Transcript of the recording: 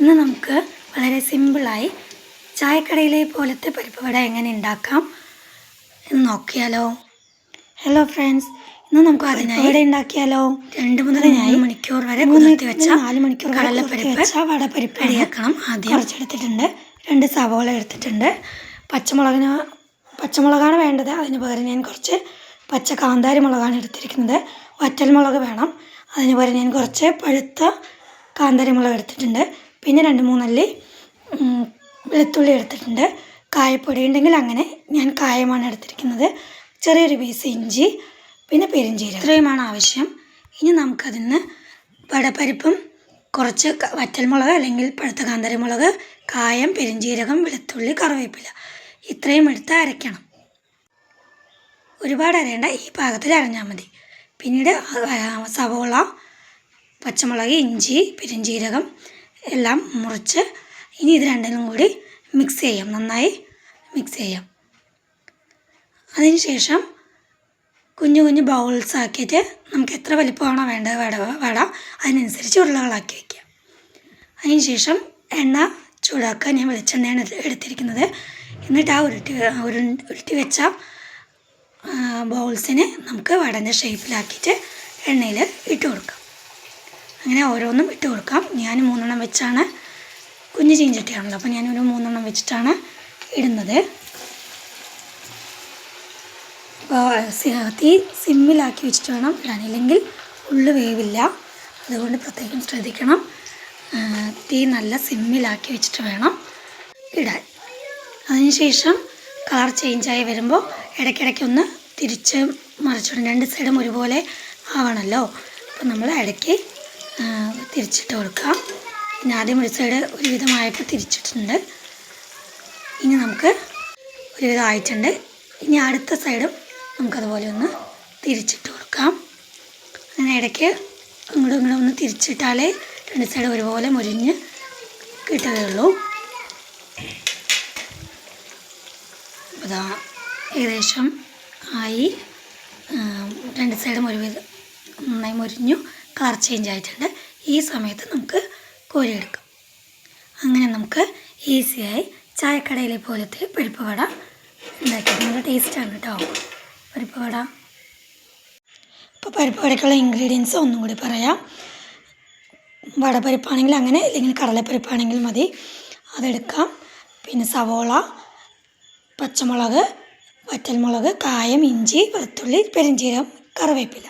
ഇന്ന് നമുക്ക് വളരെ സിമ്പിളായി ചായക്കടയിലെ പോലത്തെ പരിപ്പ് വട എങ്ങനെ ഉണ്ടാക്കാം എന്ന് നോക്കിയാലോ. ഹലോ ഫ്രണ്ട്സ്, ഇന്ന് നമുക്ക് അതിനായി വട ഉണ്ടാക്കിയാലോ. 2 മുതൽ 4 മണിക്കൂർ വരെ കുതിർത്തി വെച്ച 4 മണിക്കൂർ കടലപ്പരിപ്പ് വടപ്പരിപ്പ് റെഡിയാക്കണം. ആദ്യം കുറച്ചെടുത്തിട്ടുണ്ട്. 2 സവോള എടുത്തിട്ടുണ്ട്. പച്ചമുളകാണ് വേണ്ടത്. അതിന് പകരം ഞാൻ കുറച്ച് പച്ച കാന്താരി മുളകാണ് എടുത്തിരിക്കുന്നത്. വറ്റൽമുളക് വേണം. അതിന് പകരം ഞാൻ കുറച്ച് പഴുത്ത കാന്താരി മുളക് എടുത്തിട്ടുണ്ട്. പിന്നെ 2-3 അല്ലി വെളുത്തുള്ളി എടുത്തിട്ടുണ്ട്. കായപ്പൊടി ഉണ്ടെങ്കിൽ അങ്ങനെ, ഞാൻ കായമാണ് എടുത്തിരിക്കുന്നത്. ചെറിയൊരു പീസ് ഇഞ്ചി, പിന്നെ പെരുംജീരകം, ഇത്രയുമാണ് ആവശ്യം. ഇനി നമുക്കതിന് വടപ്പരിപ്പും കുറച്ച് വറ്റൽമുളക് അല്ലെങ്കിൽ പഴുത്ത കാന്താരി മുളക്, കായം, പെരുംജീരകം, വെളുത്തുള്ളി, കറിവേപ്പില ഇത്രയും എടുത്ത് അരയ്ക്കണം. ഒരുപാട് അരയേണ്ട, ഈ പാകത്തിൽ അരഞ്ഞാൽ മതി. പിന്നീട് സവോള, പച്ചമുളക്, ഇഞ്ചി, പെരുംജീരകം എല്ലാം മുറിച്ച് ഇനി ഇത് രണ്ടിനും കൂടി മിക്സ് ചെയ്യാം. നന്നായി മിക്സ് ചെയ്യാം. അതിനുശേഷം കുഞ്ഞു കുഞ്ഞു ബൗൾസ് ആക്കിയിട്ട് നമുക്ക് എത്ര വലിപ്പമാണോ വേണ്ടത് വട അതിനനുസരിച്ച് ഉരുളകളാക്കി വയ്ക്കുക. അതിനുശേഷം എണ്ണ ചൂടാക്കാൻ ഞാൻ വെളിച്ചെണ്ണയാണ് എടുത്തിരിക്കുന്നത്. എന്നിട്ട് ആ ഉരുട്ടി വെച്ച ബൗൾസിനെ നമുക്ക് വടൻ്റെ ഷേപ്പിലാക്കിയിട്ട് എണ്ണയിൽ ഇട്ട് കൊടുക്കാം. അങ്ങനെ ഓരോന്നും ഇട്ട് കൊടുക്കാം. ഞാൻ 3 വെച്ചാണ്, കുഞ്ഞ് ചീഞ്ചട്ടിയാണല്ലോ, അപ്പോൾ ഞാനൊരു 3 വെച്ചിട്ടാണ് ഇടുന്നത്. അപ്പോൾ തീ സിമ്മിലാക്കി വെച്ചിട്ട് വേണം ഇടാൻ, ഇല്ലെങ്കിൽ ഉള്ളു വേവില്ല. അതുകൊണ്ട് പ്രത്യേകം ശ്രദ്ധിക്കണം. തീ നല്ല സിമ്മിലാക്കി വെച്ചിട്ട് വേണം ഇടാൻ. അതിനുശേഷം കളർ ചേഞ്ചായി വരുമ്പോൾ ഇടയ്ക്കിടയ്ക്കൊന്ന് തിരിച്ച് മറിച്ചിടും. 2 സൈഡും ഒരുപോലെ ആവണമല്ലോ. അപ്പോൾ നമ്മൾ ഇടയ്ക്ക് തിരിച്ചിട്ട് കൊടുക്കാം. പിന്നെ ആദ്യം ഒരു സൈഡ് ഒരുവിധമായപ്പോൾ തിരിച്ചിട്ടുണ്ട്. ഇനി നമുക്ക് ഒരുവിധം ആയിട്ടുണ്ട്. ഇനി അടുത്ത സൈഡും നമുക്കതുപോലെ ഒന്ന് തിരിച്ചിട്ട് കൊടുക്കാം. അങ്ങനെ ഇടയ്ക്ക് അങ്ങോട്ടും ഇങ്ങോട്ടും ഒന്ന് തിരിച്ചിട്ടാലേ 2 സൈഡ് ഒരുപോലെ മുരിഞ്ഞ് കിട്ടുകയുള്ളൂ. അപ്പോൾ ഇതാ ഏകദേശം ആയി. 2 സൈഡും ഒരുവിധം നന്നായി മുരിഞ്ഞു, കളർ ചേഞ്ച് ആയിട്ടുണ്ട്. ഈ സമയത്ത് നമുക്ക് കോരിയെടുക്കാം. അങ്ങനെ നമുക്ക് ഈസിയായി ചായക്കടയിലെ പോലത്തെ പരിപ്പ് വട ഉണ്ടാക്കിയത്. നല്ല ടേസ്റ്റാണ് കേട്ടോ പരിപ്പ് വട. ഇപ്പോൾ പരിപ്പ് വടയ്ക്കുള്ള ഇൻഗ്രീഡിയൻസ് ഒന്നും കൂടി പറയാം. വടപ്പരിപ്പാണെങ്കിൽ അങ്ങനെ, അല്ലെങ്കിൽ കടലപ്പരിപ്പാണെങ്കിൽ മതി, അതെടുക്കാം. പിന്നെ സവോള, പച്ചമുളക്, വറ്റൽമുളക്, കായം, ഇഞ്ചി, വെളുത്തുള്ളി, പെരുംജീരകം, കറിവേപ്പില